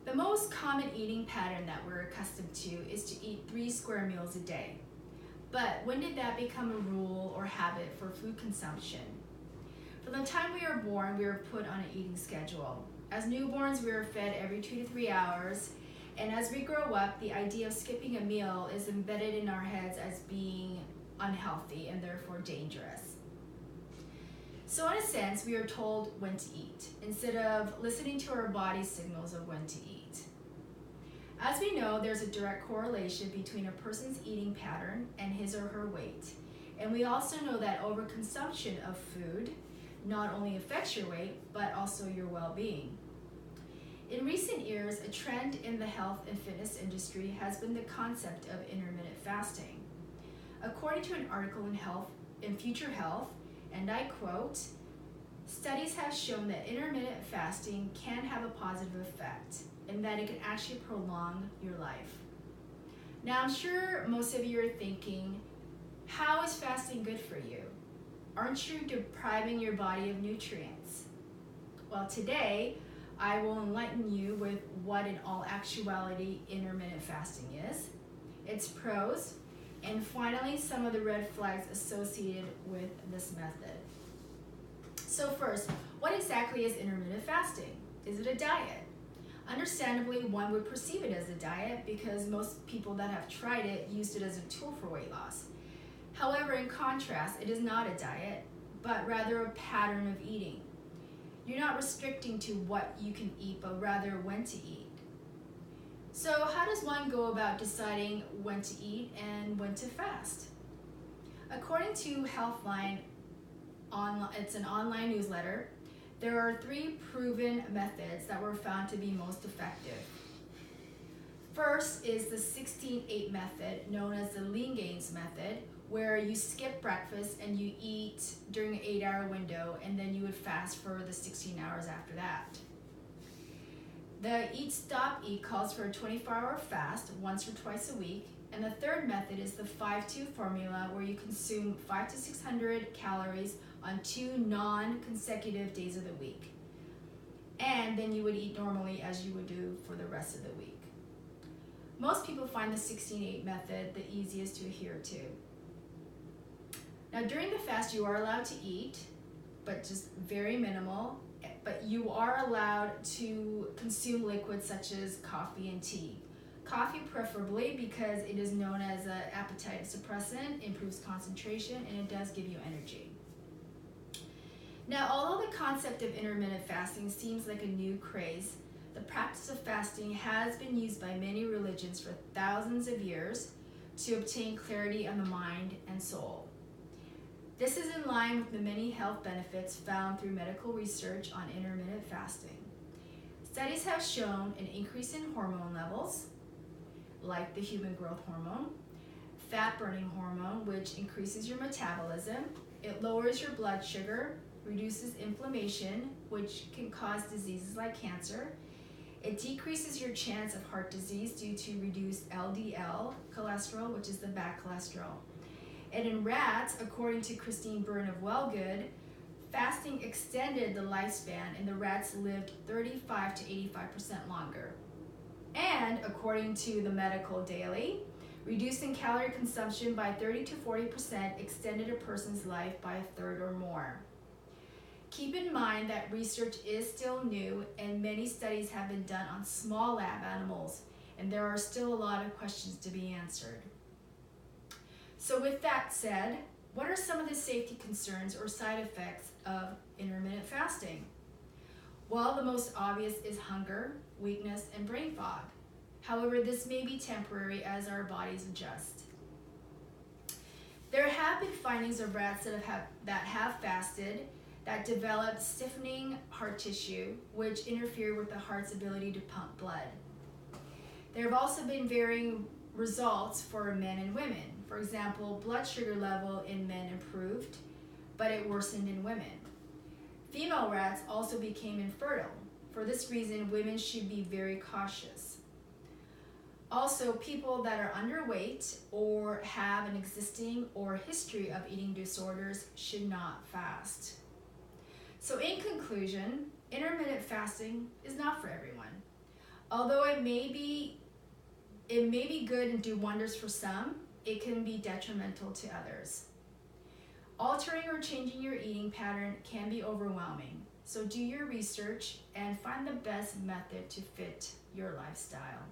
The most common eating pattern that we're accustomed to is to eat 3 square meals a day. But when did that become a rule or habit for food consumption? From the time we are born, we are put on an eating schedule. As newborns, we are fed every 2 to 3 hours, and as we grow up, the idea of skipping a meal is embedded in our heads as being unhealthy and therefore dangerous. So in a sense, we are told when to eat, instead of listening to our body's signals of when to eat. As we know, there's a direct correlation between a person's eating pattern and his or her weight. And we also know that overconsumption of food not only affects your weight, but also your well-being. In recent years, a trend in the health and fitness industry has been the concept of intermittent fasting. According to an article in Future Health, and I quote, "Studies have shown that intermittent fasting can have a positive effect and that it can actually prolong your life." Now, I'm sure most of you are thinking, how is fasting good for you? Aren't you depriving your body of nutrients? Well, today, I will enlighten you with what in all actuality intermittent fasting is, its pros, and finally some of the red flags associated with this method. So first, what exactly is intermittent fasting? Is it a diet? Understandably, one would perceive it as a diet because most people that have tried it used it as a tool for weight loss. However, in contrast, it is not a diet, but rather a pattern of eating. You're not restricting to what you can eat, but rather when to eat. So how does one go about deciding when to eat and when to fast? According to Healthline, it's an online newsletter, there are 3 proven methods that were found to be most effective. First is the 16-8 method, known as the Lean Gains method, where you skip breakfast and you eat during an 8-hour window, and then you would fast for the 16 hours after that. The Eat Stop Eat calls for a 24-hour fast once or twice a week, and the third method is the 5-2 formula, where you consume 500 to 600 calories on 2 non-consecutive days of the week. And then you would eat normally as you would do for the rest of the week. Most people find the 16-8 method the easiest to adhere to. Now during the fast, you are allowed to eat, but just very minimal, but you are allowed to consume liquids such as coffee and tea. Coffee preferably, because it is known as an appetite suppressant, improves concentration, and it does give you energy. Now, although the concept of intermittent fasting seems like a new craze, the practice of fasting has been used by many religions for thousands of years to obtain clarity on the mind and soul. This is in line with the many health benefits found through medical research on intermittent fasting. Studies have shown an increase in hormone levels, like the human growth hormone, fat-burning hormone, which increases your metabolism. It lowers your blood sugar, reduces inflammation, which can cause diseases like cancer. It decreases your chance of heart disease due to reduced LDL cholesterol, which is the bad cholesterol. And in rats, according to Christine Byrne of Wellgood, fasting extended the lifespan, and the rats lived 35 to 85% longer. And according to the Medical Daily, reducing calorie consumption by 30 to 40% extended a person's life by a third or more. Keep in mind that research is still new, and many studies have been done on small lab animals, and there are still a lot of questions to be answered. So with that said, what are some of the safety concerns or side effects of intermittent fasting? Well, the most obvious is hunger, weakness, and brain fog. However, this may be temporary as our bodies adjust. There have been findings of rats that have fasted that developed stiffening heart tissue, which interfered with the heart's ability to pump blood. There have also been varying results for men and women. For example, blood sugar level in men improved, but it worsened in women. Female rats also became infertile. For this reason, women should be very cautious. Also, people that are underweight or have an existing or history of eating disorders should not fast. So in conclusion, intermittent fasting is not for everyone. Although it may be good and do wonders for some, it can be detrimental to others. Altering or changing your eating pattern can be overwhelming, so do your research and find the best method to fit your lifestyle.